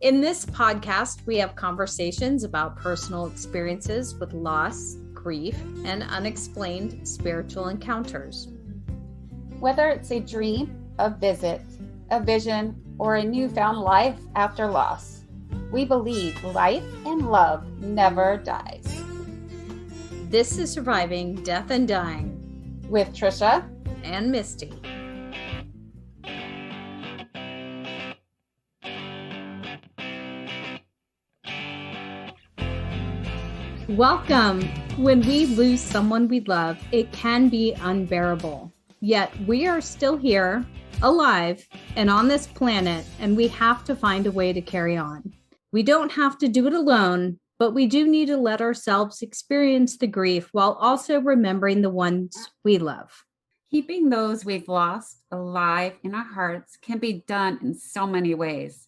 In this podcast, we have conversations about personal experiences with loss, grief, and unexplained spiritual encounters. Whether it's a dream, a visit, a vision, or a newfound life after loss, we believe life and love never dies. This is Surviving Death and Dying With Trisha and Misty. Welcome. When we lose someone we love, it can be unbearable. Yet we are still here, alive, and on this planet, and we have to find a way to carry on. We don't have to do it alone, but we do need to let ourselves experience the grief while also remembering the ones we love. Keeping those we've lost alive in our hearts can be done in so many ways.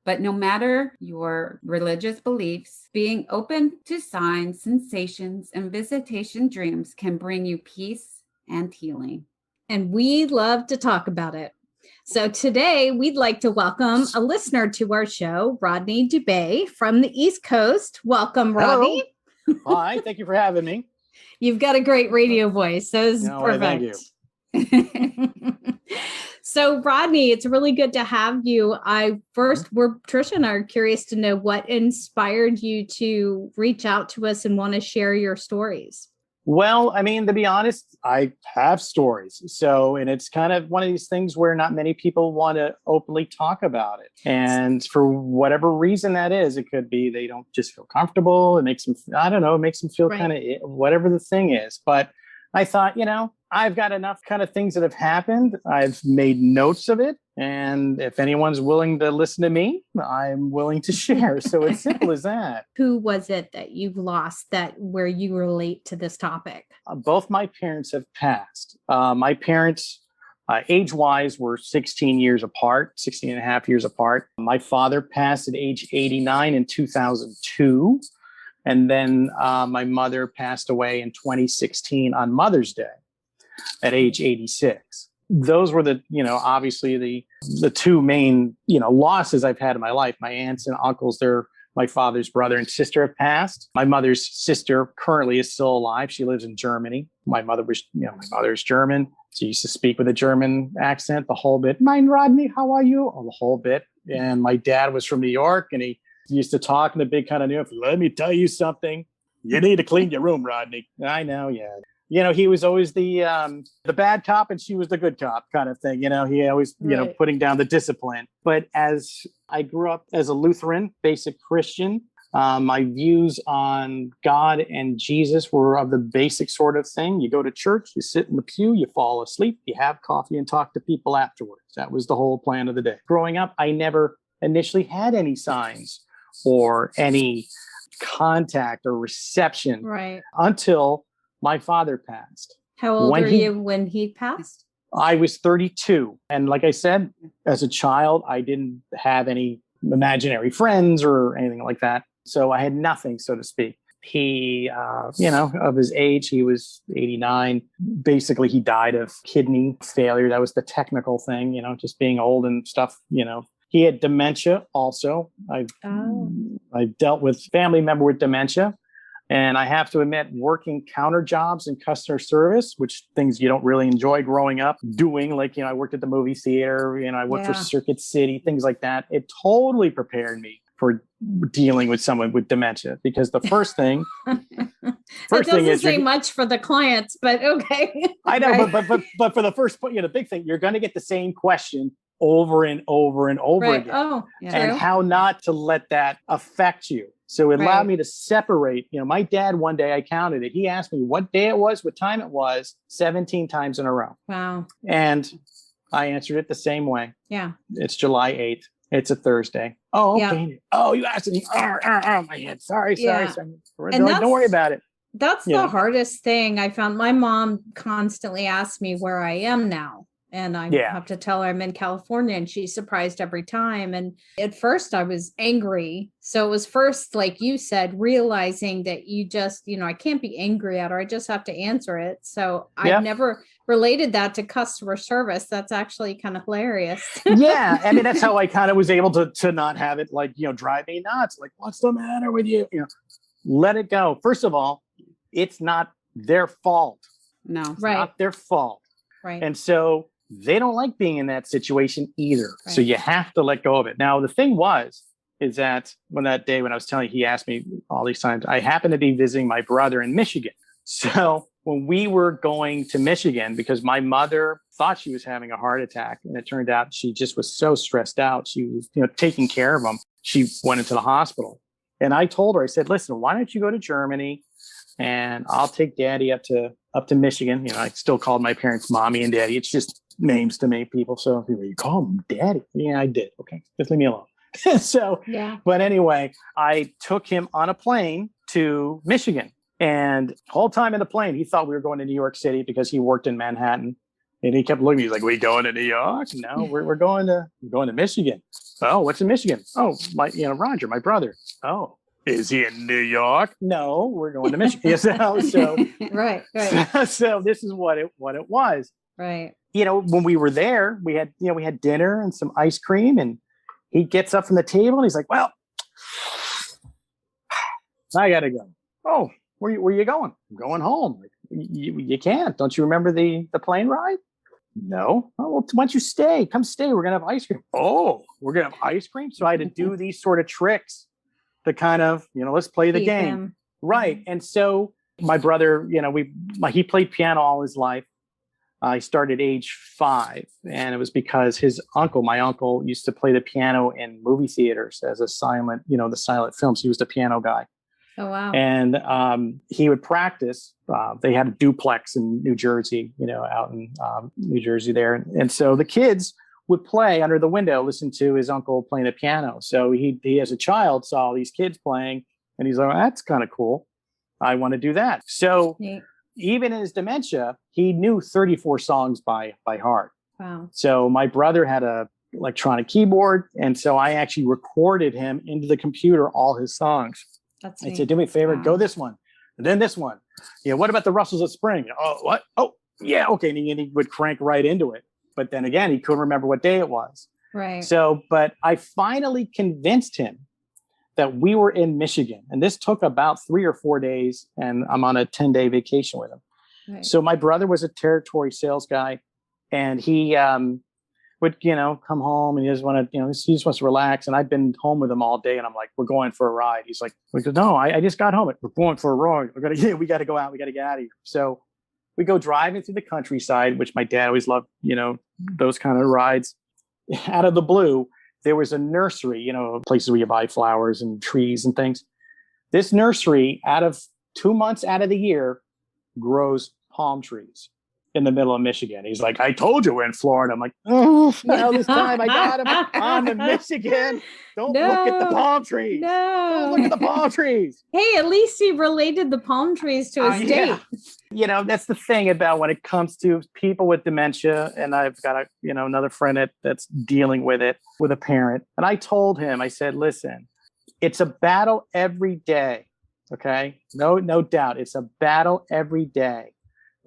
But no matter your religious beliefs, being open to signs, sensations, and visitation dreams can bring you peace and healing. And we love to talk about it. So today we'd like to welcome a listener to our show, Rodney Dube from the East Coast. Welcome, Rodney. Hello. Hi, thank you for having me. You've got a great radio voice. So it's perfect. Thank you. So Rodney, it's really good to have you. Trisha and I are curious to know what inspired you to reach out to us and want to share your stories. Well, I mean, to be honest, I have stories. And it's kind of one of these things where not many people want to openly talk about it. And for whatever reason that is, it could be they don't just feel comfortable. It makes them, it makes them feel kind of whatever the thing is. But I thought, I've got enough kind of things that have happened. I've made notes of it. And if anyone's willing to listen to me, I'm willing to share. So it's simple as that. Who was it that you've lost where you relate to this topic? Both my parents have passed. My parents, age-wise, were 16 years apart, 16 and a half years apart. My father passed at age 89 in 2002. And then my mother passed away in 2016 on Mother's Day at age 86. Those were obviously the two main, losses I've had in my life. My aunts and uncles, they're my father's brother and sister have passed. My mother's sister currently is still alive. She lives in Germany. My mother's German. She used to speak with a German accent the whole bit. Mein Rodney, how are you? Oh, the whole bit. And my dad was from New York, and he used to talk in a big kind of New York. Let me tell you something. You need to clean your room, Rodney. I know, yeah. He was always the bad cop and she was the good cop kind of thing. He always, putting down the discipline. But as I grew up as a Lutheran, basic Christian, my views on God and Jesus were of the basic sort of thing. You go to church, you sit in the pew, you fall asleep, you have coffee and talk to people afterwards. That was the whole plan of the day. Growing up, I never initially had any signs or any contact or reception until my father passed. How old were you when he passed? I was 32. And like I said, as a child, I didn't have any imaginary friends or anything like that. So I had nothing, so to speak. He, of his age, he was 89. Basically, he died of kidney failure. That was the technical thing, just being old and stuff, He had dementia also. I dealt with a family member with dementia. And I have to admit, working counter jobs in customer service, which things you don't really enjoy growing up doing, like, I worked at the movie theater, I worked for Circuit City, things like that. It totally prepared me for dealing with someone with dementia, because the first thing, it doesn't say much for the clients, but okay. I know, but for the first, the big thing, you're going to get the same question over and over and over again. Oh, yeah. And how not to let that affect you. So it allowed me to separate. My dad, one day I counted it. He asked me what day it was, what time it was, 17 times in a row. Wow. And I answered it the same way. Yeah. It's July 8th. It's a Thursday. Oh, okay. Yeah. Oh, you asked me. Oh, my head. Sorry. Don't worry about it. That's the hardest thing I found. My mom constantly asks me where I am now. And I Yeah. have to tell her I'm in California, and she's surprised every time. And at first I was angry. So it was first, like you said, realizing that you just, I can't be angry at her. I just have to answer it. So I've Yep. never related that to customer service. That's actually kind of hilarious. Yeah. I mean, that's how I kind of was able to not have it like, drive me nuts. Like, what's the matter with you? Let it go. First of all, it's not their fault. No. It's Right. not their fault. Right. And so they don't like being in that situation either. Right. So you have to let go of it. Now, the thing is that when I was telling you, he asked me all these times, I happened to be visiting my brother in Michigan. So when we were going to Michigan, because my mother thought she was having a heart attack, and it turned out she just was so stressed out. She was, taking care of him. She went into the hospital. And I told her, I said, listen, why don't you go to Germany and I'll take daddy up to Michigan. I still called my parents mommy and daddy. It's just names to me, people. So you call them daddy. Yeah, I did. Okay. Just leave me alone. So, yeah. But anyway, I took him on a plane to Michigan, and the whole time in the plane, he thought we were going to New York City because he worked in Manhattan. And he kept looking at me. He's like, "We going to New York? No, we're going to Michigan." Oh, what's in Michigan? Oh, Roger, my brother. Oh, is he in New York? No, we're going to Michigan. So Right. So this is what it was. Right. When we were there, we had dinner and some ice cream, and he gets up from the table and he's like, "Well, I gotta go." Oh, where you going? I'm going home. Like, you can't. Don't you remember the plane ride? No. Oh, well, why don't you stay? Come stay. We're going to have ice cream. Oh, we're going to have ice cream? So I had to do these sort of tricks to kind of, let's play the game. Him. Right. And so my brother, he played piano all his life. He started age 5. And it was because my uncle used to play the piano in movie theaters as a silent, the silent films. He was the piano guy. Oh, wow. And he would practice. They had a duplex in New Jersey, out in New Jersey there. And so the kids would play under the window, listen to his uncle playing the piano. So he as a child saw these kids playing, and he's like, that's kind of cool. I want to do that. So even in his dementia, he knew 34 songs by heart. Wow. So my brother had a electronic keyboard. And so I actually recorded him into the computer, all his songs. That's I said, do me a favor, go this one, and then this one. What about the Rustlers of Spring? Oh, what? Oh, yeah, okay. And he would crank right into it. But then again, he couldn't remember what day it was. Right. So, but I finally convinced him that we were in Michigan. And this took about 3 or 4 days, and I'm on a 10-day vacation with him. Right. So my brother was a territory sales guy, and he would, come home, and he just he just wants to relax. And I've been home with him all day, and I'm like, we're going for a ride. He's like, no, I just got home. We're going for a ride. We got to go out. We got to get out of here. So we go driving through the countryside, which my dad always loved, those kind of rides. Out of the blue, there was a nursery, places where you buy flowers and trees and things. This nursery, 2 months out of the year, grows palm trees in the middle of Michigan. He's like, I told you we're in Florida. I'm like, oh, now this time I got him on to Michigan. Don't look at the palm trees. Don't look at the palm trees. Hey, at least he related the palm trees to his date. That's the thing about when it comes to people with dementia. And I've got another friend that's dealing with it with a parent. And I told him, I said, listen, it's a battle every day. Okay. No doubt. It's a battle every day.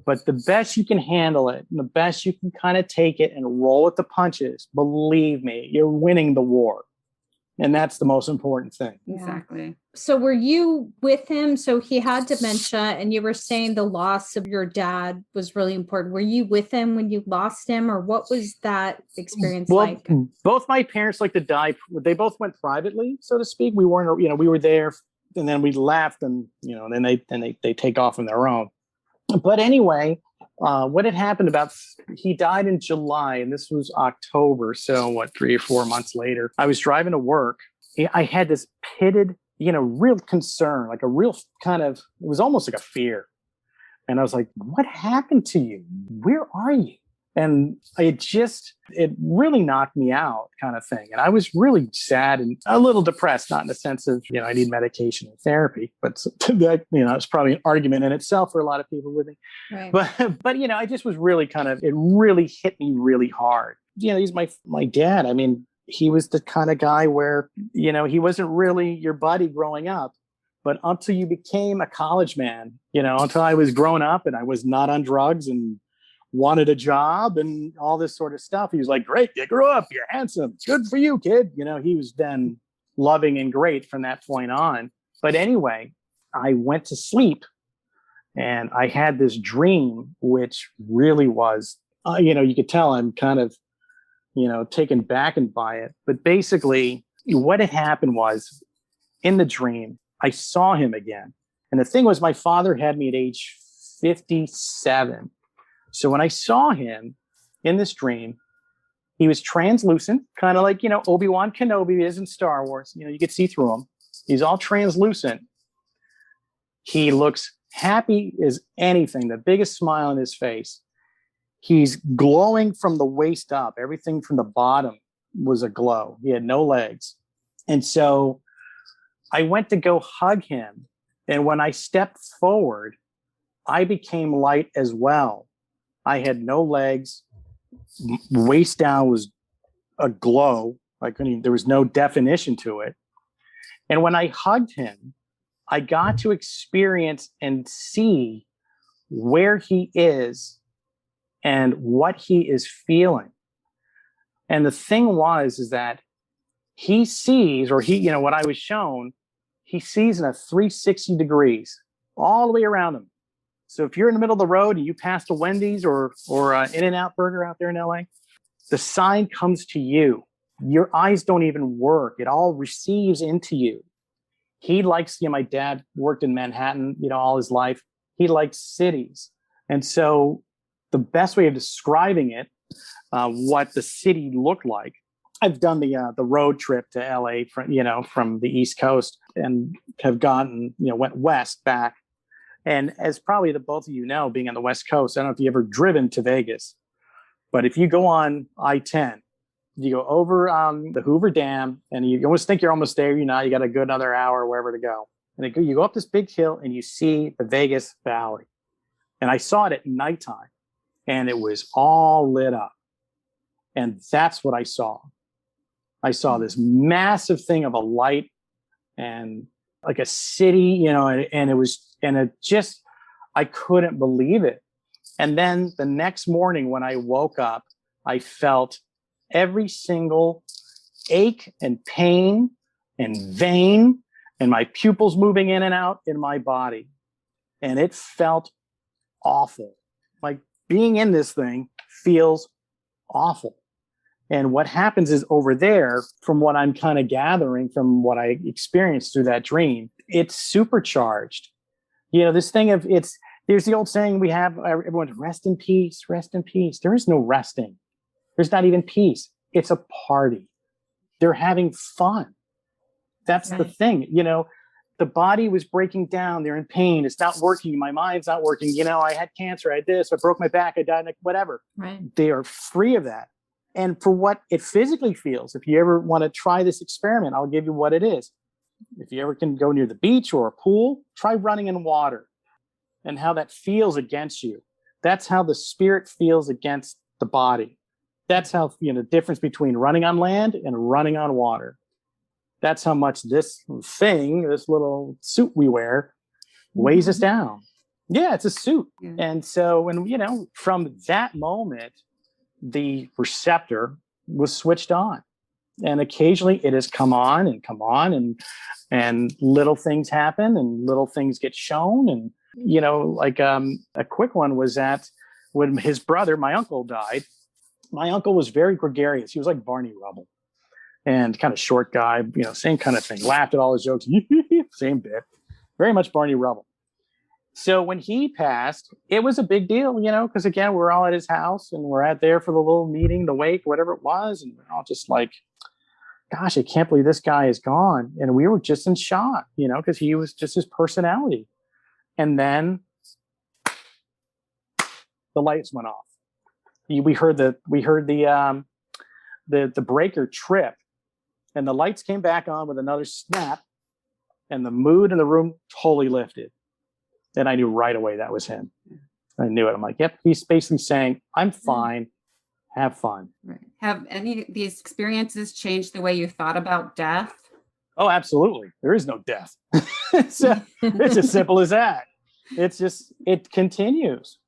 But the best you can handle it, and the best you can kind of take it and roll with the punches, believe me, you're winning the war. And that's the most important thing. Exactly. So were you with him? So he had dementia, and you were saying the loss of your dad was really important. Were you with him when you lost him, or what was that experience like? Both my parents like to die. They both went privately, so to speak. We weren't, we were there, and then we left, and, and then they take off on their own. But anyway, what had happened he died in July, and this was October. So 3 or 4 months later, I was driving to work. I had this pitted, real concern, like a real kind of, it was almost like a fear. And I was like, what happened to you? Where are you? And it really knocked me out kind of thing. And I was really sad and a little depressed, not in the sense of, I need medication and therapy, but that, it's probably an argument in itself for a lot of people with me. Right. But, I just was really it really hit me really hard. He's my dad. I mean, he was the kind of guy where, he wasn't really your buddy growing up, but until you became a college man, until I was grown up and I was not on drugs and wanted a job and all this sort of stuff. He was like, great, you grew up, you're handsome, good for you, kid. He was then loving and great from that point on. But anyway, I went to sleep and I had this dream, which really was, you could tell I'm kind of, taken back by it. But basically what had happened was in the dream, I saw him again. And the thing was, my father had me at age 57. So when I saw him in this dream, he was translucent, kind of like, Obi-Wan Kenobi is in Star Wars. You could see through him. He's all translucent. He looks happy as anything, the biggest smile on his face. He's glowing from the waist up. Everything from the bottom was a glow. He had no legs. And so I went to go hug him. And when I stepped forward, I became light as well. I had no legs. Waist down was a glow. There was no definition to it. And when I hugged him, I got to experience and see where he is and what he is feeling. And the thing is that he sees, or what I was shown, he sees in a 360 degrees all the way around him. So if you're in the middle of the road and you pass a Wendy's or In-N-Out Burger out there in LA, the sign comes to you. Your eyes don't even work. It all receives into you. He likes, my dad worked in Manhattan, all his life. He likes cities. And so the best way of describing it, what the city looked like, I've done the road trip to LA from the East Coast and have went west back. And as probably the both of being on the West Coast, I don't know if you ever driven to Vegas, but if you go on I-10, you go over the Hoover Dam and you almost think you're almost there. You got to go another hour or wherever to go. And you go up this big hill and you see the Vegas Valley. And I saw it at nighttime and it was all lit up. And that's what I saw. I saw this massive thing of a light and like a city, I couldn't believe it. And then the next morning when I woke up, I felt every single ache and pain and vein and my pupils moving in and out in my body. And it felt awful. Like being in this thing feels awful. And what happens is over there, from what I'm kind of gathering from what I experienced through that dream, it's supercharged. This thing of there's the old saying we have, everyone's rest in peace, rest in peace. There is no resting. There's not even peace. It's a party. They're having fun. That's right. The thing, the body was breaking down. They're in pain. It's not working. My mind's not working. I had cancer. I had this. I broke my back. I died. Whatever. Right. They are free of that. And for what it physically feels, if you ever want to try this experiment, I'll give you what it is. If you ever can go near the beach or a pool, try running in water and how that feels against you. That's how the spirit feels against the body. That's how, the difference between running on land and running on water. That's how much this thing, this little suit we wear, weighs us down. Yeah, it's a suit. Yeah. And so when, from that moment, the receptor was switched on. And occasionally it has come on and little things happen and little things get shown. And, a quick one was that when his brother, my uncle, died, my uncle was very gregarious. He was like Barney Rubble and kind of short guy, same kind of thing. Laughed at all his jokes. Same bit. Very much Barney Rubble. So when he passed, it was a big deal, because again, we're all at his house and we're out there for the little meeting, the wake, whatever it was. And we're all just like, gosh, I can't believe this guy is gone. And we were just in shock, because he was just his personality. And then the lights went off. We heard the breaker trip, and the lights came back on with another snap, and the mood in the room totally lifted. And I knew right away that was him. I knew it. I'm like, yep. He's basically saying, "I'm fine. Have fun." Right. Have any of these experiences changed the way you thought about death? Oh, absolutely. There is no death. it's as simple as that. It continues.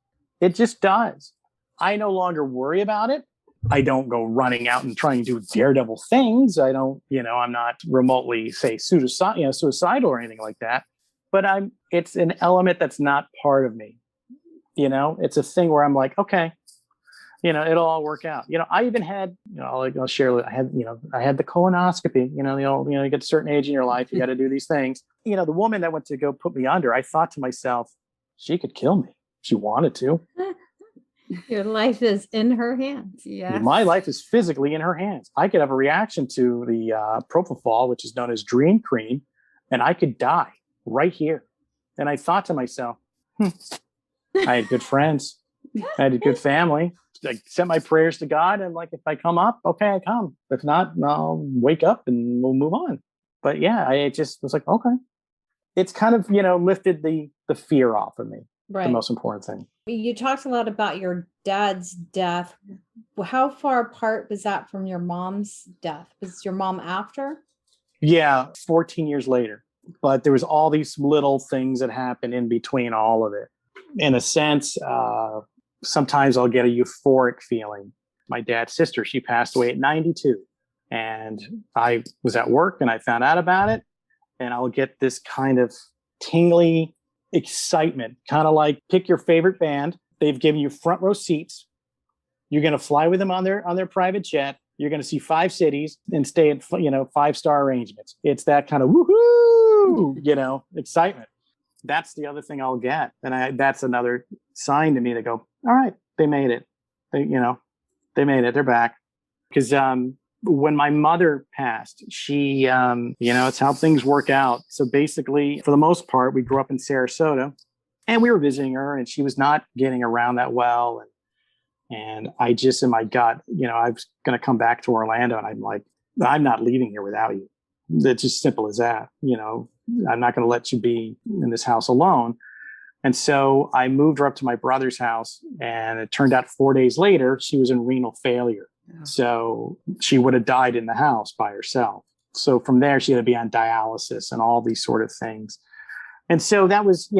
It just does. I no longer worry about it. I don't go running out and trying to do daredevil things. I don't, I'm not remotely say suicidal or anything like that, but it's an element that's not part of me. It's a thing where I'm like, okay, it'll all work out. I even had, I'll share, I had the colonoscopy, you get to a certain age in your life, you got to do these things. The woman that went to go put me under, I thought to myself, she could kill me. She wanted to. Your life is in her hands. Yeah. My life is physically in her hands. I could have a reaction to the propofol, which is known as dream cream, and I could die right here. And I thought to myself, I had good friends. I had a good family. I sent my prayers to God, and like, if I come up, okay, I come. If not, I'll wake up and we'll move on. But yeah, I just was like, okay. It's kind of, lifted the fear off of me. Right. The most important thing. You talked a lot about your dad's death. How far apart was that from your mom's death? Was your mom after? Yeah, 14 years later. But there was all these little things that happened in between all of it. In a sense, sometimes I'll get a euphoric feeling. My dad's sister, she passed away at 92. And I was at work and I found out about it. And I'll get this kind of tingly excitement, kind of like pick your favorite band. They've given you front row seats. You're going to fly with them on their private jet. You're going to see 5 cities and stay at 5-star arrangements. It's that kind of woohoo, excitement. That's the other thing I'll get, and that's another sign to me to go, all right, they made it. They made it. They're back. Because when my mother passed, she, it's how things work out. So basically, for the most part, we grew up in Sarasota, and we were visiting her, and she was not getting around that well. And I just, in my gut, I was going to come back to Orlando, and I'm like, I'm not leaving here without you. It's just simple as that. I'm not going to let you be in this house alone. And so I moved her up to my brother's house, and it turned out 4 days later, she was in renal failure. Yeah. So she would have died in the house by herself. So from there, she had to be on dialysis and all these sort of things. And so that was,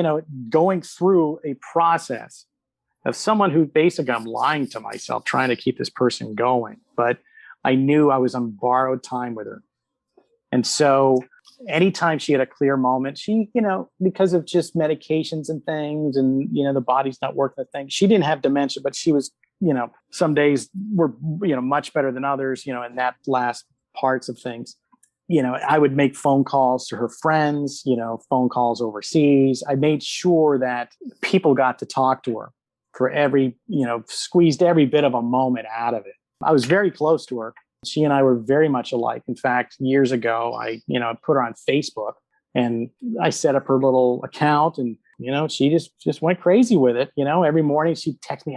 going through a process of someone who basically, I'm lying to myself, trying to keep this person going. But I knew I was on borrowed time with her. And so anytime she had a clear moment, she, because of just medications and things and, the body's not working the thing, she didn't have dementia, but she was, some days were, much better than others, in that last parts of things. I would make phone calls to her friends, phone calls overseas. I made sure that people got to talk to her for every, squeezed every bit of a moment out of it. I was very close to her. She and I were very much alike. In fact, years ago, I, put her on Facebook, and I set up her little account, and, she just went crazy with it. Every morning she'd text me,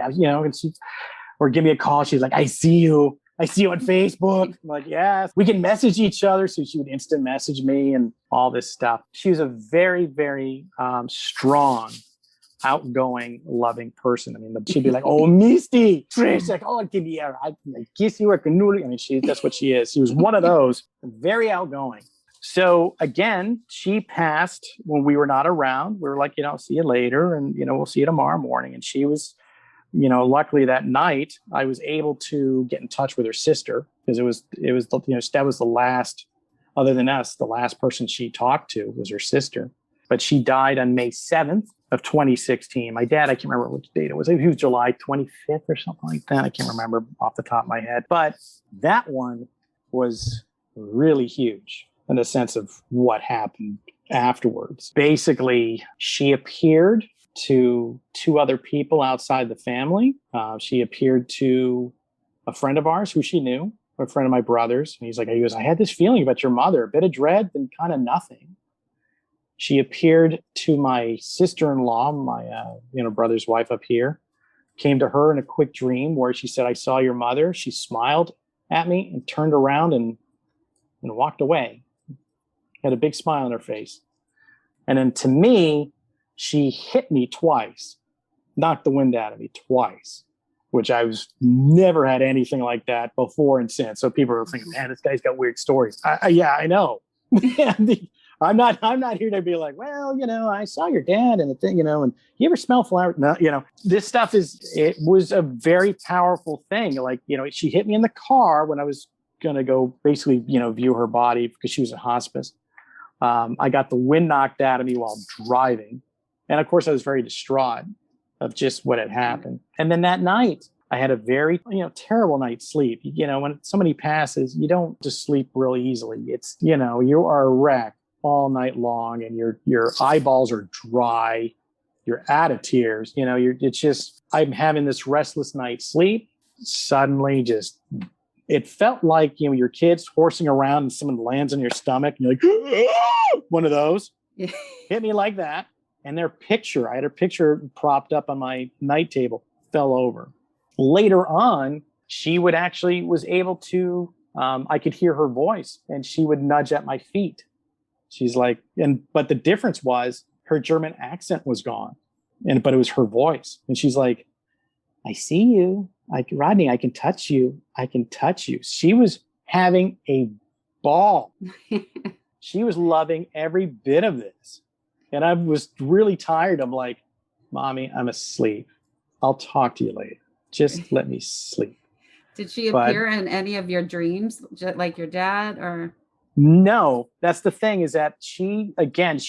or give me a call. She's like, I see you on Facebook. I'm like, yes, we can message each other. So she would instant message me and all this stuff. She was a very, very strong, outgoing, loving person. I mean, she'd be like, oh, Misty, Trish, like, oh, give me I kiss you, I can noodle. I mean, that's what she is. She was one of those, very outgoing. So again, she passed when we were not around. We were like, see you later, and we'll see you tomorrow morning. And she was, luckily that night I was able to get in touch with her sister, because it was that was the last, other than us, the last person she talked to was her sister. But she died on May 7th of 2016. My dad, I can't remember which date it was. It was July 25th or something like that. I can't remember off the top of my head. But that one was really huge in the sense of what happened afterwards. Basically, she appeared to 2 other people outside the family. She appeared to a friend of ours who she knew, a friend of my brother's. And he goes, I had this feeling about your mother, a bit of dread and kind of nothing. She appeared to my sister-in-law, my brother's wife up here, came to her in a quick dream where she said, I saw your mother. She smiled at me and turned around and walked away. Had a big smile on her face. And then to me, she hit me twice, knocked the wind out of me twice, which I was never had anything like that before and since. So people are thinking, man, this guy's got weird stories. Yeah, I know. I'm not here to be like, well, I saw your dad and the thing, and you ever smell flowers? No, this stuff it was a very powerful thing. Like, she hit me in the car when I was going to go basically, view her body because she was in hospice. I got the wind knocked out of me while driving. And of course I was very distraught of just what had happened. And then that night I had a very, terrible night's sleep. When somebody passes, you don't just sleep really easily. It's, you are a wreck all night long and your eyeballs are dry. You're out of tears. It's just, I'm having this restless night's sleep. Suddenly it felt like, your kids horsing around and someone lands on your stomach and you're like, one of those hit me like that. And I had a picture propped up on my night table, fell over. Later on, she was able to, I could hear her voice and she would nudge at my feet. She's like, but the difference was her German accent was gone, but it was her voice. And she's like, I see you. Rodney, I can touch you. I can touch you. She was having a ball. She was loving every bit of this. And I was really tired. I'm like, Mommy, I'm asleep. I'll talk to you later. Just let me sleep. Did she appear in any of your dreams, like your dad, or? No, that's the thing is that she likes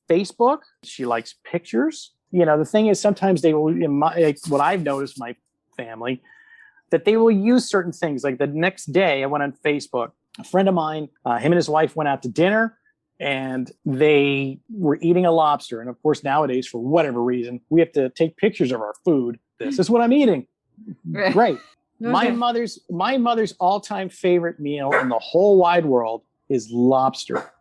Facebook. She likes pictures. The thing is sometimes they will, what I've noticed my family, that they will use certain things. Like the next day I went on Facebook, a friend of mine, him and his wife went out to dinner and they were eating a lobster. And of course, nowadays, for whatever reason, we have to take pictures of our food. This is what I'm eating. Great. Okay. My mother's all-time favorite meal in the whole wide world is lobster.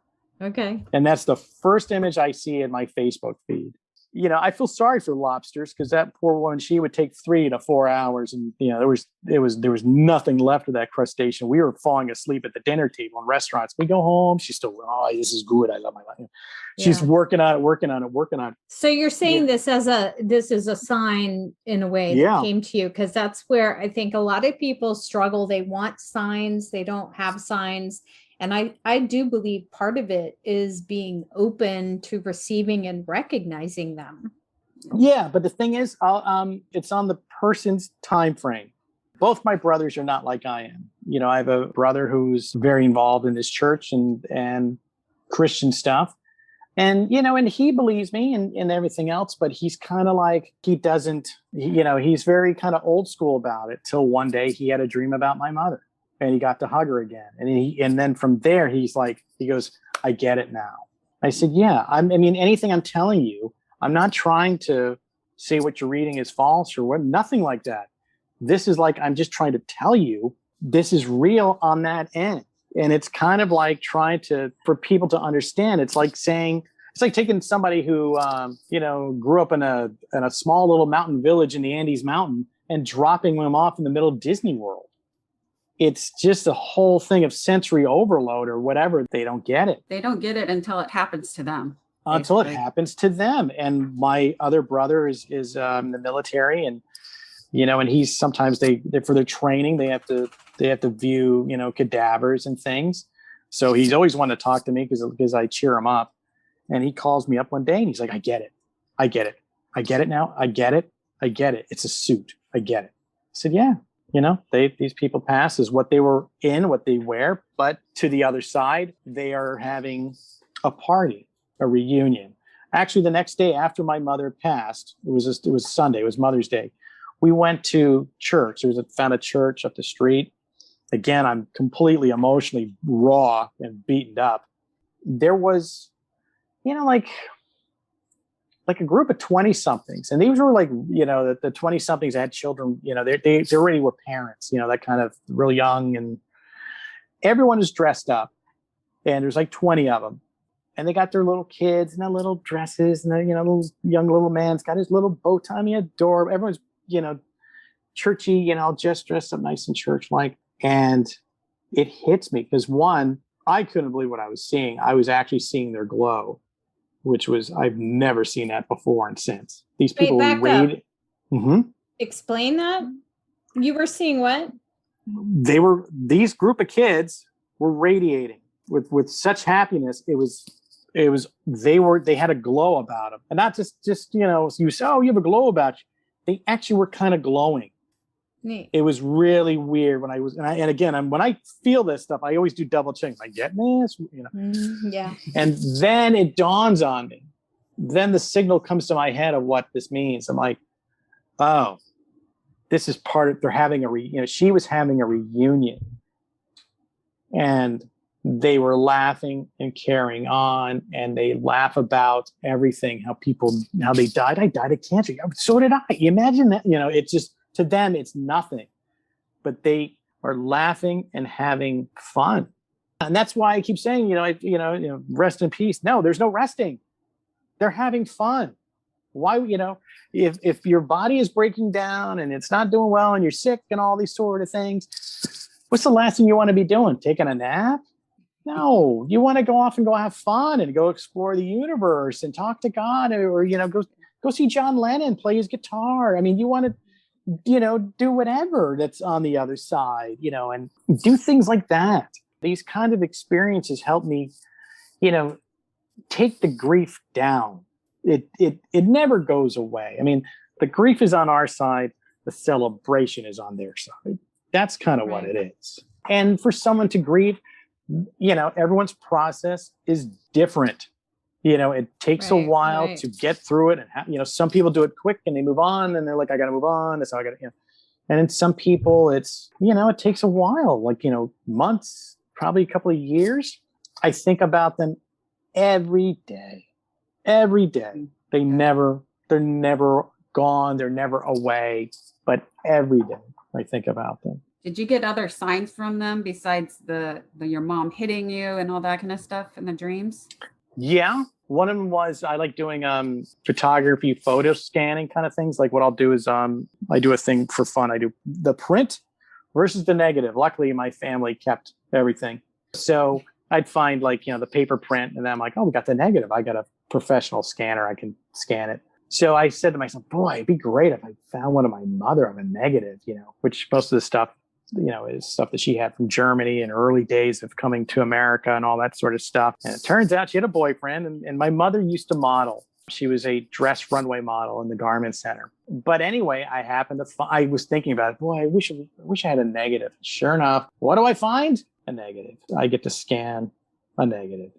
Okay. And that's the first image I see in my Facebook feed. I feel sorry for lobsters because that poor woman, she would take 3 to 4 hours and, there was nothing left of that crustacean. We were falling asleep at the dinner table in restaurants. We go home. She's still, this is good. I love my life. She's working on it. So you're saying this is a sign in a way that came to you, because that's where I think a lot of people struggle. They want signs. They don't have signs. And I do believe part of it is being open to receiving and recognizing them. Yeah, but the thing is, it's on the person's time frame. Both my brothers are not like I am. I have a brother who's very involved in this church and Christian stuff. And, and he believes me and everything else, but he's kind of like, he doesn't, he's very kind of old school about it till one day he had a dream about my mother. And he got to hug her again. And then from there, he goes, I get it now. I said, yeah, anything I'm telling you, I'm not trying to say what you're reading is false or what, nothing like that. This is like, I'm just trying to tell you, this is real on that end. And it's kind of like trying for people to understand. It's like taking somebody who, grew up in a small little mountain village in the Andes mountain and dropping them off in the middle of Disney World. It's just a whole thing of sensory overload or whatever. They don't get it. They don't get it until it happens to them. Until it happens to them. And my other brother is in the military, and and he's sometimes they for their training they have to view cadavers and things. So he's always wanted to talk to me because I cheer him up. And he calls me up one day and he's like, I get it. I get it. I get it now. I get it. I get it. It's a suit. I get it. I said, yeah. These people pass is what they were in, what they wear. But to the other side, they are having a party, a reunion. Actually, the next day after my mother passed, it was Sunday, it was Mother's Day. We went to church. Found a church up the street. Again, I'm completely emotionally raw and beaten up. There was, like a group of 20 somethings. And these were like, the 20 somethings had children, they already were parents, that kind of real young, and everyone is dressed up and there's like 20 of them. and they got their little kids and their little dresses, and then, little young little man's got his little bow tie. I mean, adorable. Everyone's, churchy, just dressed up nice and church-like. And it hits me because, one, I couldn't believe what I was seeing. I was actually seeing their glow, which was, I've never seen that before and since. These people back up. Mm-hmm. Explain that. You were seeing what? These group of kids were radiating with such happiness. They had a glow about them, and not just you say, oh, you have a glow about you. They actually were kind of glowing. Neat. It was really weird when when I feel this stuff, I always do double check. Am I getting this? Yeah. And then it dawns on me. Then the signal comes to my head of what this means. I'm like, oh, this is they're having she was having a reunion, and they were laughing and carrying on, and they laugh about everything, how they died. I died of cancer. So did I. You imagine that, it's just, to them, it's nothing, but they are laughing and having fun. And that's why I keep saying, rest in peace. No, there's no resting. They're having fun. Why, if your body is breaking down and it's not doing well and you're sick and all these sort of things, what's the last thing you want to be doing? Taking a nap? No, you want to go off and go have fun and go explore the universe and talk to God, or, go see John Lennon play his guitar. I mean, you want to, do whatever that's on the other side, and do things like that. These kind of experiences help me, take the grief down. It never goes away. I mean, the grief is on our side. The celebration is on their side. That's kind of what it is. And for someone to grieve, everyone's process is different. It takes a while to get through it. And, some people do it quick and they move on and they're like, I got to move on. That's how I got to, And in some people, it's, it takes a while, like, months, probably a couple of years. I think about them every day. They're never gone. They're never away, but every day I think about them. Did you get other signs from them besides your mom hitting you and all that kind of stuff in the dreams? Yeah. One of them was, I like doing photography, photo scanning kind of things. Like what I'll do is I do a thing for fun. I do the print versus the negative. Luckily, my family kept everything. So I'd find the paper print, and then I'm like, oh, we got the negative. I got a professional scanner. I can scan it. So I said to myself, boy, it'd be great if I found one of my mother of a negative, which most of the stuff, is stuff that she had from Germany in early days of coming to America and all that sort of stuff. And it turns out she had a boyfriend, and my mother used to model. She was a dress runway model in the garment center. But anyway, I was thinking about it. Boy, I wish I had a negative. Sure enough, what do I find? A negative. I get to scan a negative.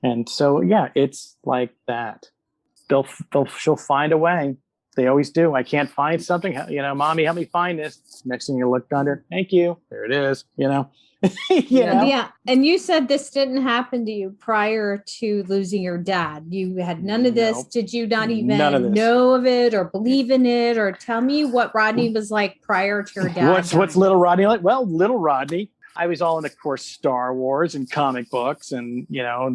And so, yeah, it's like that. She'll find a way. They always do. I can't find something. Mommy, help me find this. Next thing you look under. Thank you. There it is. Yeah. And you said this didn't happen to you prior to losing your dad. You had none of this. No. Did you not even know of it or believe in it? Or tell me what Rodney was like prior to your dad. What's little Rodney like? Well, little Rodney, I was all in, of course, Star Wars and comic books and,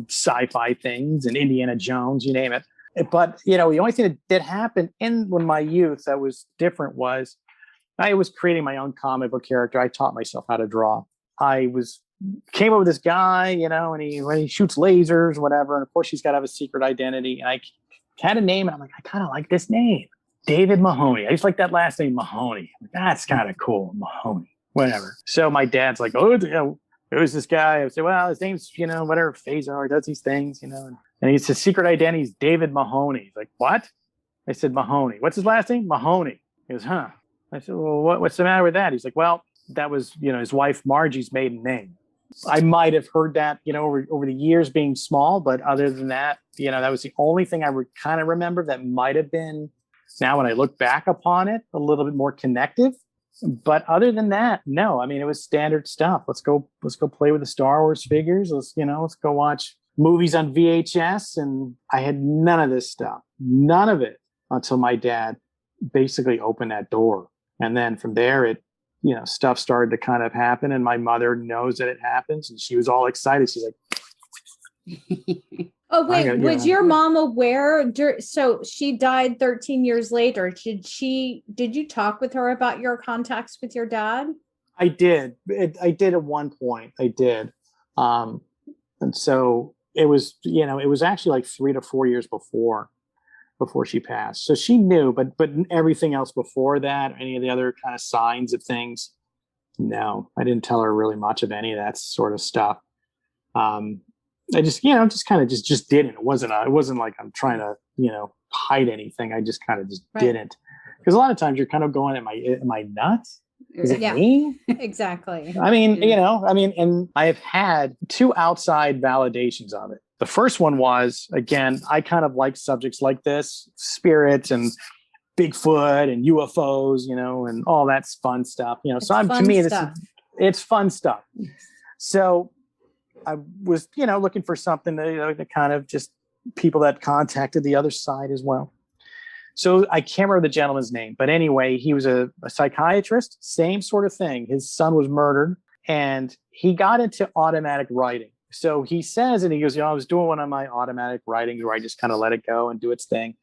sci-fi things and Indiana Jones, you name it. But, the only thing that did happen in my youth that was different was I was creating my own comic book character. I taught myself how to draw. Came up with this guy, and he shoots lasers, whatever. And of course, he's got to have a secret identity. And I had a name, and I'm like, I kind of like this name, David Mahoney. I just like that last name, Mahoney. That's kind of cool, Mahoney, whatever. So my dad's like, oh, who's this guy? I said, well, his name's, whatever, Phasar, does these things, And he's his secret identity is David Mahoney. He's like, what? I said, Mahoney. What's his last name? Mahoney. He goes, huh? I said, well, what's the matter with that? He's like, well, that was, his wife Margie's maiden name. I might have heard that, over the years being small, but other than that, that was the only thing I would kind of remember that might have been, now when I look back upon it, a little bit more connective. But other than that, no. I mean, it was standard stuff. Let's go play with the Star Wars figures. Let's go watch movies on VHS. And I had none of this stuff, none of it, until my dad basically opened that door. And then from there, stuff started to kind of happen. And my mother knows that it happens. And she was all excited. She's like, Oh, wait, was your mom aware? So she died 13 years later. Did you talk with her about your contacts with your dad? I did. I did at one point. I did. And so it was, it was actually like 3 to 4 years before she passed. So she knew, but everything else before that, any of the other kind of signs of things, no, I didn't tell her really much of any of that sort of stuff. I just, just kind of just didn't. It wasn't like I'm trying to, hide anything. I just kind of just didn't. Because a lot of times you're kind of going, am I nuts? Is it me? Exactly. I mean, and I have had 2 outside validations of it. The first one was, again, I kind of like subjects like this, spirits and Bigfoot and UFOs, and all that fun stuff, so to me, it's fun stuff. So I was, looking for something that kind of just people that contacted the other side as well. So I can't remember the gentleman's name, but anyway, he was a psychiatrist, same sort of thing. His son was murdered and he got into automatic writing. So he says, and he goes, I was doing one of my automatic writings where I just kind of let it go and do its thing.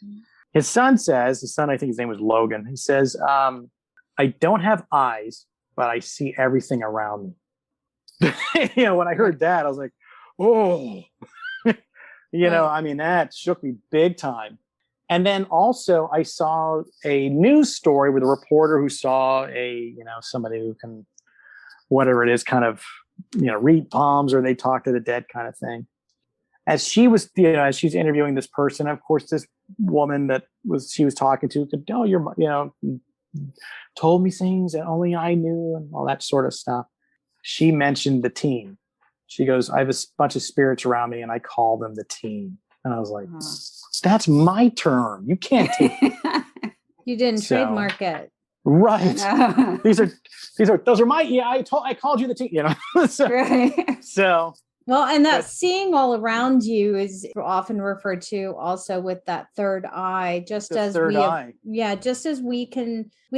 His son, I think his name was Logan. He says, I don't have eyes, but I see everything around me. When I heard that, I was like, oh, that shook me big time. And then also I saw a news story with a reporter who saw somebody who can, whatever it is, kind of, read palms or they talk to the dead kind of thing. As she was, as she's interviewing this person, of course, this woman she was talking to could, told me things that only I knew and all that sort of stuff. She mentioned the team. She goes, I have a bunch of spirits around me and I call them the team. And I was like, that's my term. You can't take it. You didn't trademark it. Right. Those are my, I called you the team, So. Well, and that seeing all around you is often referred to also with that third eye, just as we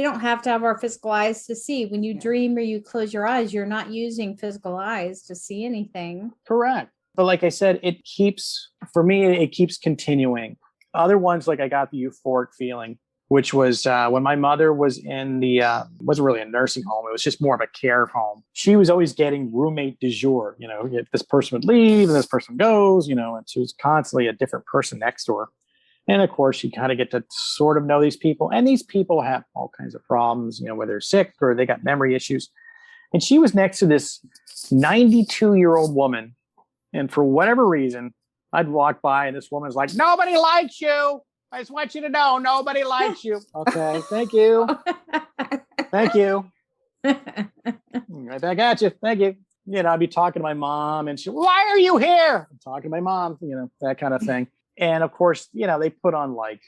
don't have to have our physical eyes to see. When you dream or you close your eyes, you're not using physical eyes to see anything. Correct. But like I said, it keeps continuing. Other ones, like I got the euphoric feeling, which was when my mother was in wasn't really a nursing home. It was just more of a care home. She was always getting roommate du jour. If this person would leave and this person goes, and she was constantly a different person next to her. And of course, you kind of get to sort of know these people. And these people have all kinds of problems, whether they're sick or they got memory issues. And she was next to this 92-year-old woman. And for whatever reason, I'd walk by and this woman's like, nobody likes you. I just want you to know nobody likes you. Okay, thank you. Thank you. Right back at you. Thank you. I'd be talking to my mom and why are you here? I'm talking to my mom, that kind of thing. And of course, they put on like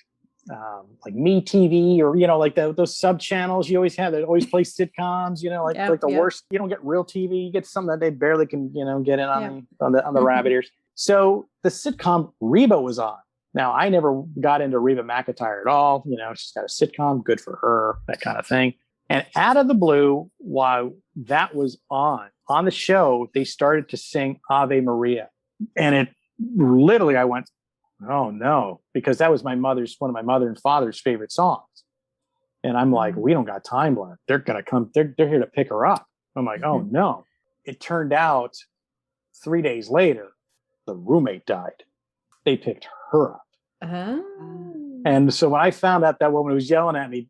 Me TV or, like those sub channels you always have that always play sitcoms, like the worst. You don't get real TV. You get something that they barely can, get in on the rabbit ears. So the sitcom Reba was on. Now, I never got into Reba McEntire at all. She's got a sitcom, good for her, that kind of thing. And out of the blue, while that was on the show, they started to sing Ave Maria. And it literally, I went, oh no, because that was one of my mother and father's favorite songs. And I'm like, we don't got time left. They're going to come. They're here to pick her up. I'm like, oh no. It turned out 3 days later, the roommate died. They picked her up. And so when I found out that woman was yelling at me,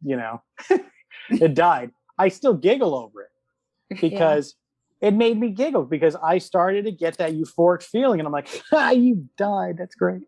it died. I still giggle over it because it made me giggle because I started to get that euphoric feeling. And I'm like, you died. That's great.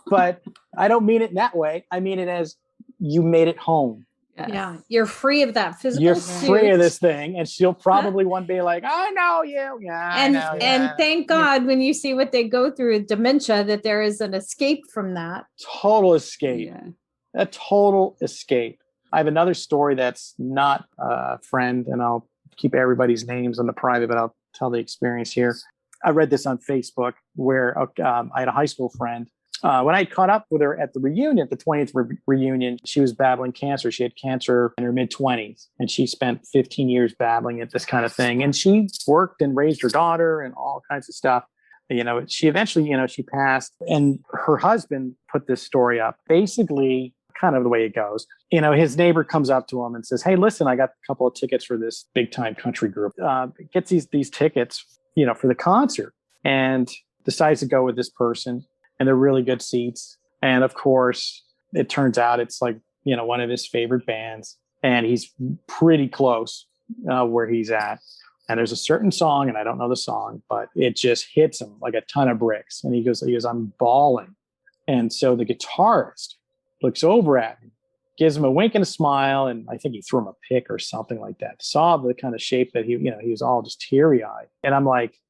But I don't mean it in that way. I mean it as you made it home. Yeah. You're free of that physical You're suit. free of this thing. And she'll probably one day like, I know you. Yeah. And thank God when you see what they go through with dementia, that there is an escape from that. Total escape. Yeah. A total escape. I have another story that's not a friend, and I'll keep everybody's names on the private, but I'll tell the experience here. I read this on Facebook where I had a high school friend. When I caught up with her at the reunion, the 20th reunion, she was battling cancer. She had cancer in her mid-20s, and she spent 15 years battling it, this kind of thing. And she worked and raised her daughter and all kinds of stuff. She eventually, she passed, and her husband put this story up. Basically, kind of the way it goes, his neighbor comes up to him and says, "Hey, listen, I got a couple of tickets for this big time country group. Gets these tickets, for the concert," and decides to go with this person, and they're really good seats. And of course, it turns out it's like, one of his favorite bands, and he's pretty close where he's at. And there's a certain song, and I don't know the song, but it just hits him like a ton of bricks. And he goes, "I'm bawling." And so the guitarist looks over at him, gives him a wink and a smile, and I think he threw him a pick or something like that. Saw the kind of shape that he was all just teary-eyed. And I'm like,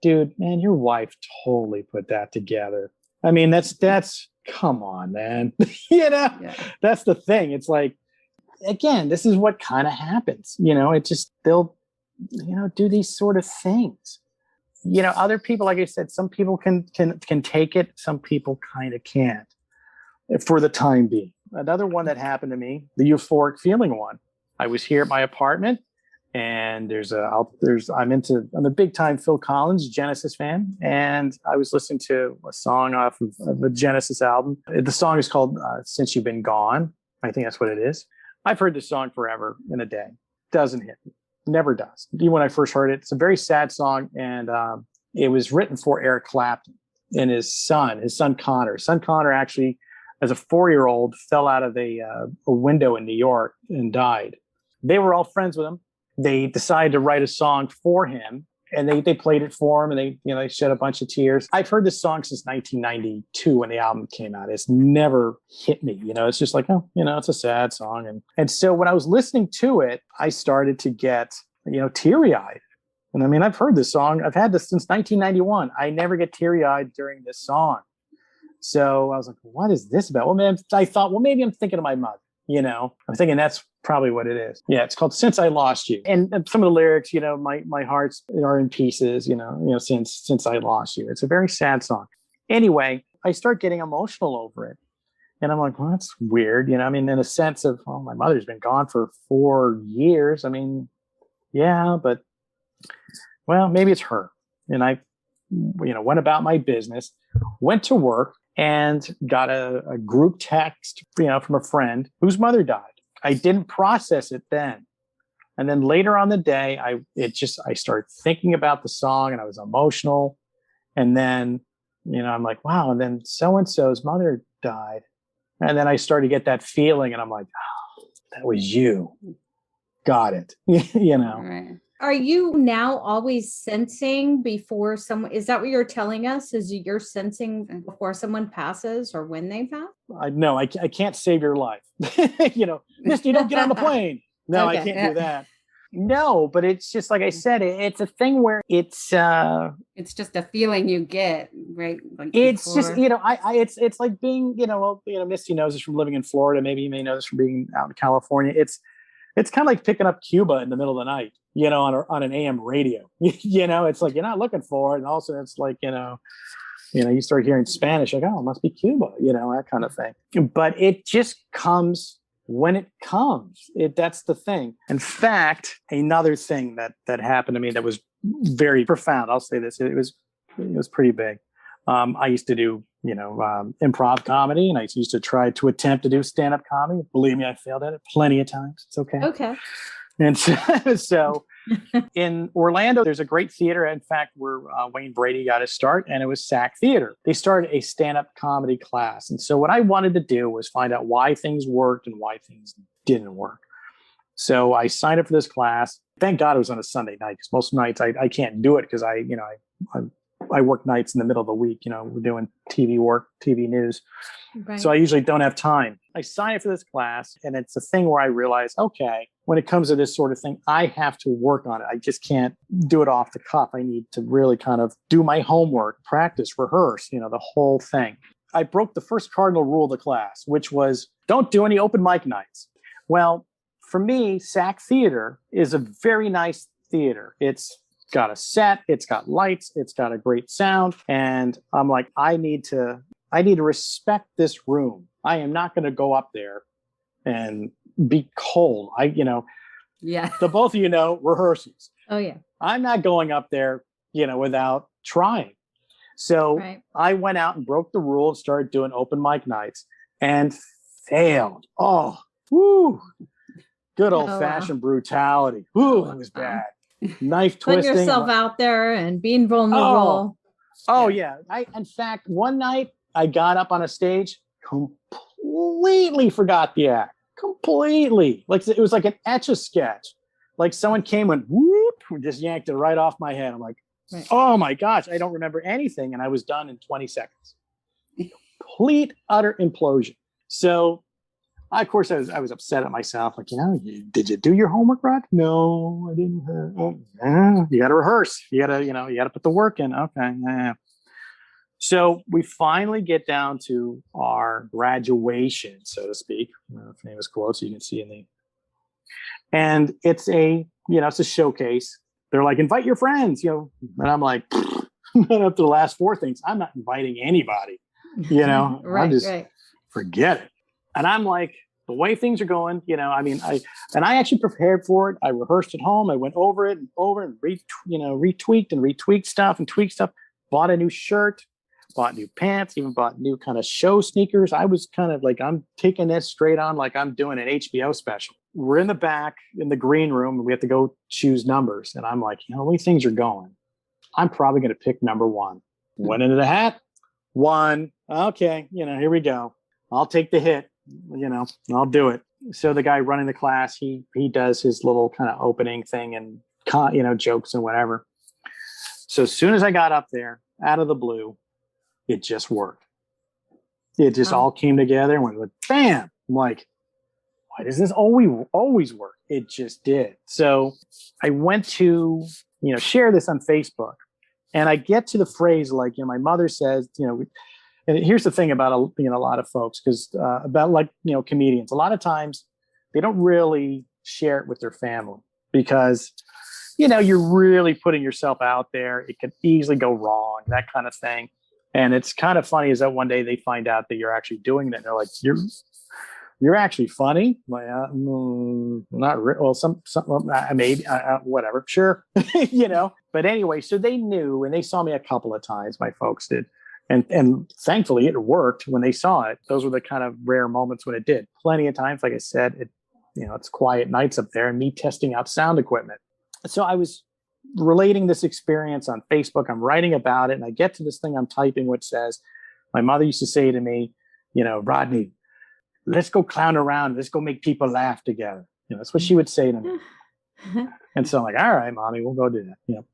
dude, man, your wife totally put that together. I mean, that's come on, man. Yeah. That's the thing. It's like, again, this is what kind of happens. It just, they'll, do these sort of things. Other people, like I said, some people can take it. Some people kind of can't for the time being. Another one that happened to me, the euphoric feeling one. I was here at my apartment, and I'm a big time Phil Collins Genesis fan. And I was listening to a song off of the Genesis album. The song is called "Since You've Been Gone." I think that's what it is. I've heard this song forever in a day. Doesn't hit me. Never does. Even when I first heard it, it's a very sad song. And it was written for Eric Clapton and his son Connor. Son Connor actually, as a 4-year-old, fell out of a window in New York and died. They were all friends with him. They decided to write a song for him, and they played it for him, and they shed a bunch of tears. I've heard this song since 1992 when the album came out. It's never hit me. It's just like, oh, it's a sad song. And so when I was listening to it, I started to get, teary-eyed. And I mean, I've heard this song. I've had this since 1991. I never get teary-eyed during this song. So I was like, what is this about? Well, man, I thought, maybe I'm thinking of my mother. I'm thinking that's probably what it is. Yeah, it's called "Since I Lost You." And some of the lyrics, my hearts are in pieces, since I lost you. It's a very sad song. Anyway, I start getting emotional over it. And I'm like, well, that's weird. In a sense of, oh, my mother's been gone for 4 years. I mean, yeah, but, well, maybe it's her. And I, went about my business, went to work, and got a group text, from a friend whose mother died. I didn't process it then. And then later on the day, I started thinking about the song, and I was emotional. And then, I'm like, wow. And then so-and-so's mother died. And then I started to get that feeling, and I'm like, oh, that was you. Got it. Right. Are you now always sensing before someone, is that what you're telling us? Is you're sensing before someone passes or when they pass? No, I can't save your life. Misty, don't get on the plane. No, okay. I can't do that. No, but it's just, like I said, it's a thing where it's just a feeling you get, right? Like it's before. Just, it's like being, Misty knows this from living in Florida. Maybe you may know this from being out in California. It's kind of like picking up Cuba in the middle of the night, on an AM radio. It's like you're not looking for it, and also it's like, you start hearing Spanish, like, oh, it must be Cuba, that kind of thing. But it just comes when it comes. That's the thing. In fact, another thing that happened to me that was very profound, I'll say this, it was pretty big. I used to do, improv comedy, and I used to try to attempt to do stand-up comedy. Believe me, I failed at it plenty of times. It's okay. Okay. And so in Orlando, there's a great theater, in fact, where Wayne Brady got his start, and it was SAC Theater. They started a stand-up comedy class. And so what I wanted to do was find out why things worked and why things didn't work. So I signed up for this class. Thank God it was on a Sunday night, because most nights I can't do it because I work nights in the middle of the week. We're doing TV work, TV news. Right. So I usually don't have time. I signed up for this class, and it's a thing where I realize, okay, when it comes to this sort of thing, I have to work on it. I just can't do it off the cuff. I need to really kind of do my homework, practice, rehearse, the whole thing. I broke the first cardinal rule of the class, which was don't do any open mic nights. Well, for me, SAC Theater is a very nice theater. It's got a set, it's got lights, it's got a great sound. And I'm like, I need to respect this room. I am not going to go up there and be cold. Yeah. The both of rehearsals. Oh yeah. I'm not going up there, without trying. So Right. I went out and broke the rule and started doing open mic nights and failed. Oh, woo. Good old fashioned brutality. Woo, it was bad. Knife Putting twisting. yourself out there and being vulnerable. Oh yeah. In fact, one night I got up on a stage, completely forgot the act. Completely. Like it was like an Etch-a-Sketch. Like someone came and whoop, just yanked it right off my head. I'm like, Right. oh my gosh, I don't remember anything. And I was done in 20 seconds. Complete, utter implosion. So, of course, I was upset at myself. Like, did you do your homework, Rod? No, I didn't. You got to rehearse. You got to put the work in. Okay. Yeah. So we finally get down to our graduation, so to speak. Famous quotes you can see in the. And it's it's a showcase. They're like, invite your friends, and I'm like, up to the last four things, I'm not inviting anybody, Right. Forget it. And I'm like, the way things are going, I actually prepared for it. I rehearsed at home. I went over it and retweaked and retweaked stuff and tweaked stuff, bought a new shirt, bought new pants, even bought new kind of show sneakers. I was kind of like, I'm taking this straight on like I'm doing an HBO special. We're in the back in the green room and we have to go choose numbers. And I'm like, the way things are going, I'm probably going to pick number one. Went into the hat. One. Okay. Here we go. I'll take the hit, I'll do it. So the guy running the class, he does his little kind of opening thing and, jokes and whatever. So as soon as I got up there out of the blue, it just worked. It just all came together and went bam. I'm like, why does this always work? It just did. So I went to, share this on Facebook and I get to the phrase like, my mother says, and here's the thing about, a lot of folks, because about comedians, a lot of times they don't really share it with their family because, you're really putting yourself out there. It could easily go wrong, that kind of thing. And it's kind of funny is that one day they find out that you're actually doing that. And they're like, you're actually funny. Like, not well, some maybe whatever, sure, But anyway, so they knew, and they saw me a couple of times. My folks did, and thankfully it worked when they saw it. Those were the kind of rare moments when it did. Plenty of times, like I said, it's quiet nights up there, and me testing out sound equipment. So I was relating this experience on Facebook. I'm writing about it, and I get to this thing I'm typing, which says, my mother used to say to me, Rodney, let's go clown around. Let's go make people laugh together. That's what she would say to me. And so I'm like, all right, mommy, we'll go do that.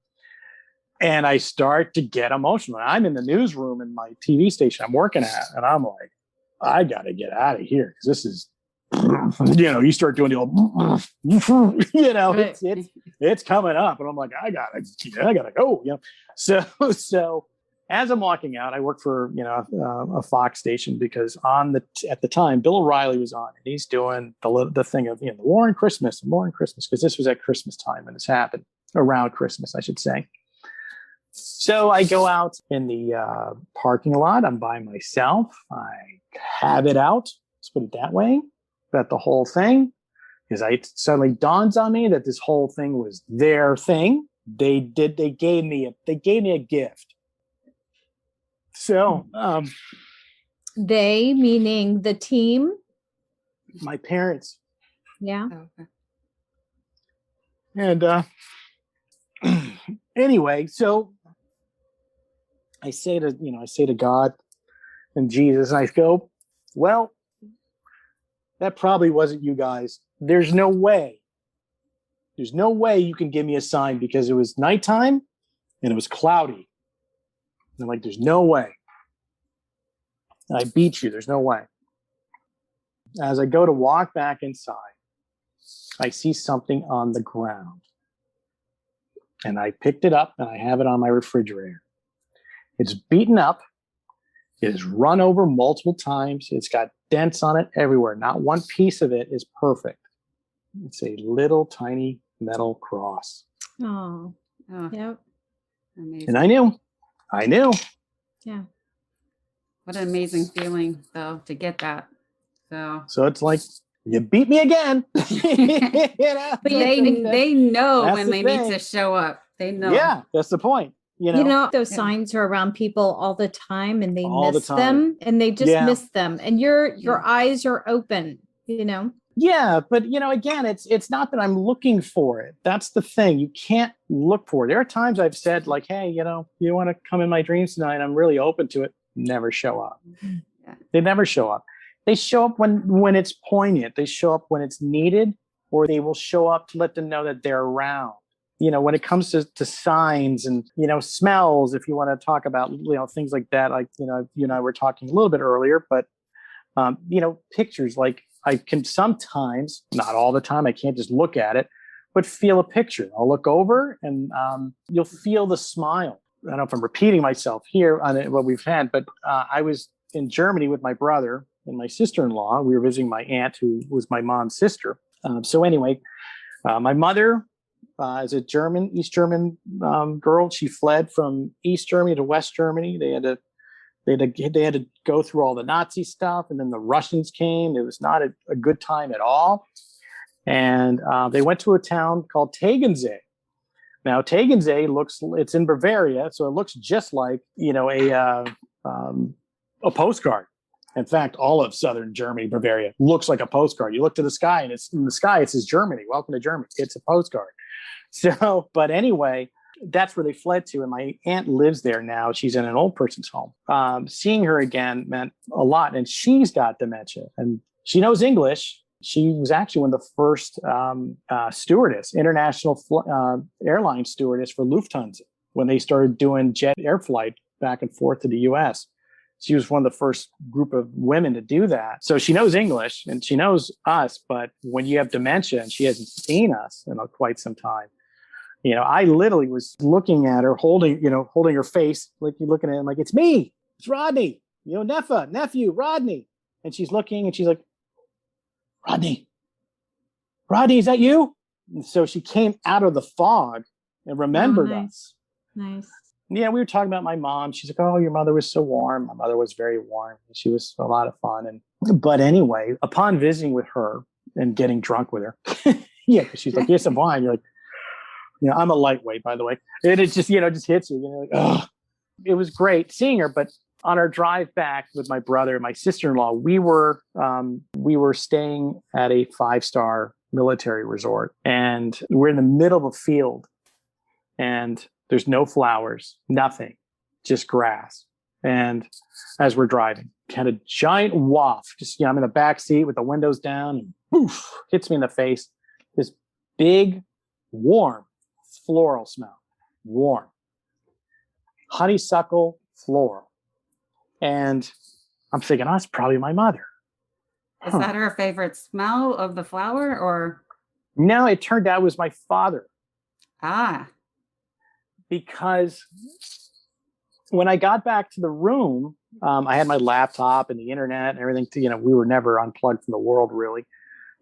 And I start to get emotional. I'm in the newsroom in my TV station I'm working at. And I'm like, I got to get out of here. Because this is, you start doing the old, it's coming up. And I'm like, I gotta go. So as I'm walking out, I work for, a Fox station because at the time, Bill O'Reilly was on and he's doing the thing of, the war on Christmas, because this was at Christmas time when this happened, around Christmas, I should say. So I go out in the parking lot. I'm by myself. I have it out. Let's put it that way. That the whole thing, because it suddenly dawns on me that this whole thing was their thing. They gave me a gift. So, they meaning the team, my parents. Yeah. And anyway, so I say to God and Jesus, and I go, well, that probably wasn't you guys. There's no way you can give me a sign because it was nighttime and it was cloudy. And I'm like, there's no way. And I beat you. There's no way. As I go to walk back inside, I see something on the ground. And I picked it up and I have it on my refrigerator. It's beaten up. It is run over multiple times. It's got dents on it everywhere. Not one piece of it is perfect. It's a little tiny metal cross. Oh, yep. Amazing. And I knew. Yeah. What an amazing feeling, though, to get that. So it's like, you beat me again. But they know when they need to show up. They know. Yeah, that's the point. You know, those Yeah. signs are around people all the time and they All the miss time. them and they just Yeah. miss them. And your Yeah. eyes are open, you know? Yeah, but again, it's not that I'm looking for it. That's the thing. You can't look for it. There are times I've said like, hey, you want to come in my dreams tonight? I'm really open to it. Never show up. Yeah. They never show up. They show up when it's poignant. They show up when it's needed, or they will show up to let them know that they're around. When it comes to signs and, smells, if you want to talk about, things like that, like, you and I were talking a little bit earlier, but, pictures, like I can sometimes, not all the time, I can't just look at it, but feel a picture. I'll look over and you'll feel the smile. I don't know if I'm repeating myself here on what we've had, but I was in Germany with my brother and my sister-in-law. We were visiting my aunt, who was my mom's sister. So anyway, my mother is a East German girl. She fled from East Germany to West Germany. They had to go through all the Nazi stuff, and then the Russians came. It was not a good time at all. And they went to a town called Tegernsee. Now, Tegernsee it's in Bavaria, so it looks just like, a postcard. In fact, all of southern Germany, Bavaria, looks like a postcard. You look to the sky, and it's in the sky, it says Germany. Welcome to Germany. It's a postcard. So, but anyway, that's where they fled to. And my aunt lives there now. She's in an old person's home. Seeing her again meant a lot. And she's got dementia and she knows English. She was actually one of the first stewardess, international airline stewardess for Lufthansa when they started doing jet air flight back and forth to the US. She was one of the first group of women to do that. So she knows English and she knows us. But when you have dementia and she hasn't seen us in quite some time, I literally was looking at her, holding her face, like you're looking at him, like, it's me, it's Rodney, nephew, Rodney. And she's looking and she's like, Rodney, is that you? And so she came out of the fog and remembered us. Nice. Yeah, we were talking about my mom. She's like, oh, your mother was so warm. My mother was very warm. She was a lot of fun. But anyway, upon visiting with her and getting drunk with her, yeah, she's like, here's some wine. You're like, I'm a lightweight, by the way. And it just, just hits you. Like, oh, it was great seeing her. But on our drive back with my brother and my sister-in-law, we were staying at a 5-star military resort, and we're in the middle of a field, and there's no flowers, nothing, just grass. And as we're driving, kind of giant waft, just, I'm in the back seat with the windows down, and poof, hits me in the face. This big, warm floral smell, warm honeysuckle floral. And I'm thinking, oh, that's probably my mother. Is that her favorite smell of the flower, or? No, it turned out it was my father. Ah. Because when I got back to the room, I had my laptop and the internet and everything. We were never unplugged from the world, really.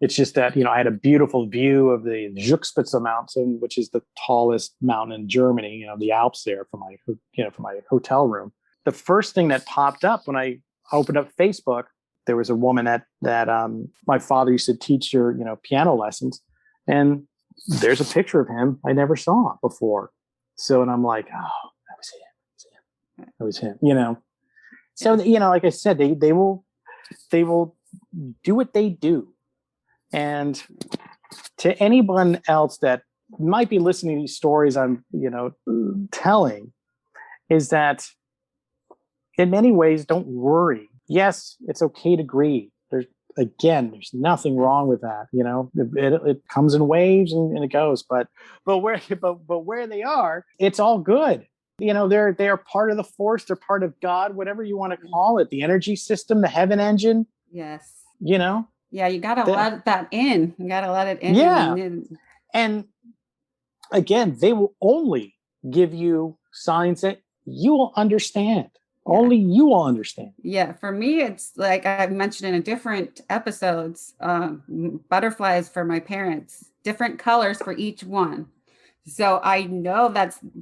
It's just that, I had a beautiful view of the Zugspitze Mountain, which is the tallest mountain in Germany, the Alps there from my hotel room. The first thing that popped up when I opened up Facebook, there was a woman that my father used to teach her, piano lessons. And there's a picture of him I never saw before. So, and I'm like, oh, that was him. So, like I said, they will do what they do. And to anyone else that might be listening to these stories I'm, telling, is that in many ways, don't worry. Yes, it's okay to grieve. There's nothing wrong with that. It comes in waves and it goes, but where they are, it's all good. They are part of the force. They're part of God, whatever you want to call it, the energy system, the heaven engine. Yes. Yeah, you got to let that in. You got to let it in. Yeah. And again, they will only give you signs that you will understand. Yeah. Only you will understand. Yeah. For me, it's like I've mentioned in different episodes, butterflies for my parents, different colors for each one. So I know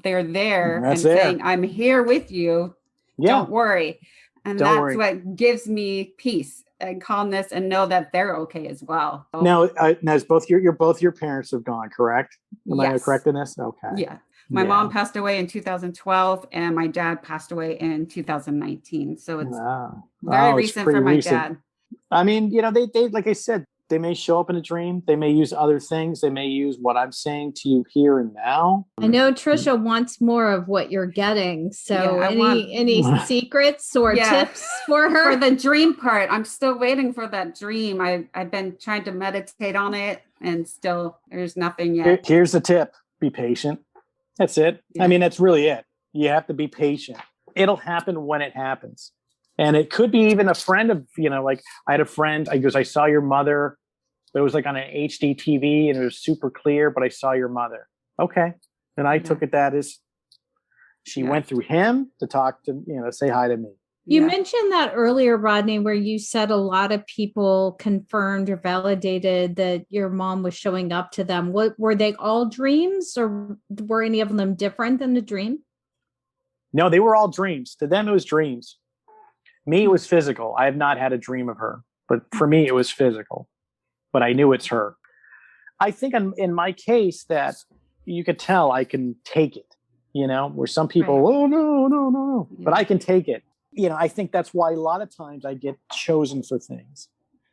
they're there saying, I'm here with you. Yeah. Don't worry. And that's what gives me peace and calmness, and know that they're okay as well. So, now both your parents have gone, correct? Am I correct in this? Okay. Yeah. My mom passed away in 2012 and my dad passed away in 2019. So it's very recent for my dad. I mean, they like I said, they may show up in a dream. They may use other things. They may use what I'm saying to you here and now. I know Trisha wants more of what you're getting. So any secrets or tips for her? For the dream part, I'm still waiting for that dream. I've been trying to meditate on it and still there's nothing yet. Here's the tip. Be patient. That's it. Yeah. I mean, that's really it. You have to be patient. It'll happen when it happens. And it could be even a friend of, like I had a friend, I goes, I saw your mother. It was like on an HD TV and it was super clear, but I saw your mother. Okay. And I took it that as she went through him to talk to, say hi to me. You mentioned that earlier, Rodney, where you said a lot of people confirmed or validated that your mom was showing up to them. What were they all dreams or were any of them different than the dream? No, they were all dreams. To them, it was dreams. Me, it was physical. I have not had a dream of her, but for me, it was physical. But I knew it's her. I think in my case that you could tell I can take it, where some people, oh, no. Yeah. But I can take it. I think that's why a lot of times I get chosen for things.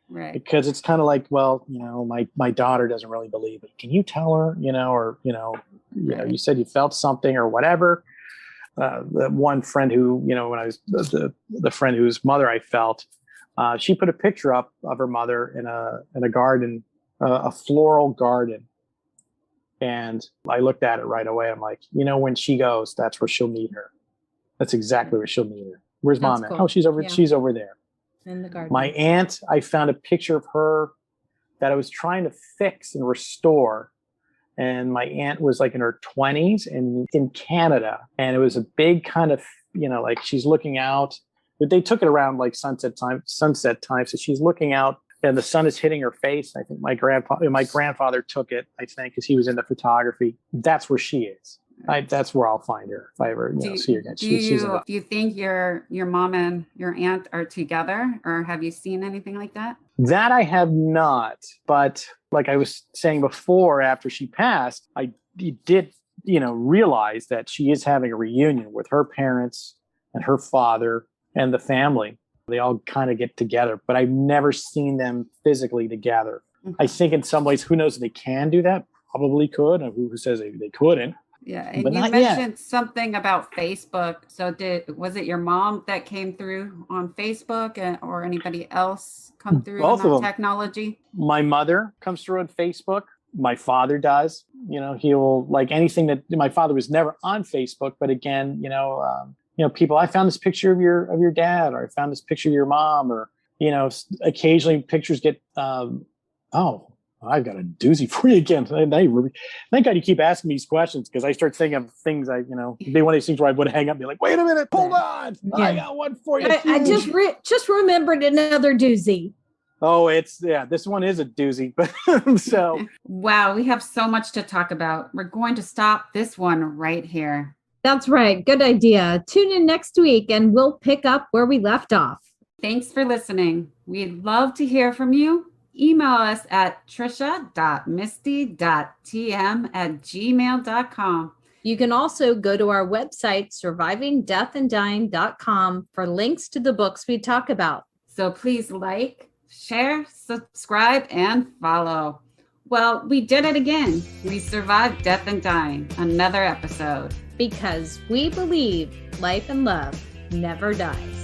Right. Because it's kind of like, well, my daughter doesn't really believe it. Can you tell her, you said you felt something or whatever. The one friend who, when I was the friend whose mother I felt, she put a picture up of her mother in a garden, a floral garden. And I looked at it right away. I'm like, when she goes, that's where she'll meet her. That's exactly where she'll meet her. Where's mom at? Cool. Oh, she's over. Yeah. She's over there in the garden. My aunt, I found a picture of her that I was trying to fix and restore. And my aunt was like in her 20s and in Canada. And it was a big kind of, like she's looking out. But they took it around like sunset time. So she's looking out and the sun is hitting her face. I think my grandfather took it, I think, because he was into photography. That's where she is. That's where I'll find her if I ever see her again. Do you think your mom and your aunt are together, or have you seen anything like that? That I have not. But like I was saying before, after she passed, I did, realize that she is having a reunion with her parents and her father and the family. They all kind of get together, but I've never seen them physically together. Mm-hmm. I think in some ways, who knows if they can do that? Probably could. And who says they couldn't? Yeah, and you mentioned something about Facebook. So was it your mom that came through on Facebook or anybody else come through Both on of them. Technology? My mother comes through on Facebook. My father does. He'll like anything that my father was never on Facebook. But again, people, I found this picture of your dad, or I found this picture of your mom, or, occasionally pictures get, I've got a doozy for you again. Thank God you keep asking me these questions, because I start thinking of things it'd be one of these things where I would hang up and be like, wait a minute, hold on. Yeah. I got one for you. I just remembered another doozy. Oh, this one is a doozy. But so. Wow, we have so much to talk about. We're going to stop this one right here. That's right. Good idea. Tune in next week and we'll pick up where we left off. Thanks for listening. We'd love to hear from you. Email us at trisha.misty.tm@gmail.com. You can also go to our website, survivingdeathanddying.com, for links to the books we talk about. So please like, share, subscribe, and follow. Well, we did it again. We survived death and dying. Another episode. Because we believe life and love never dies.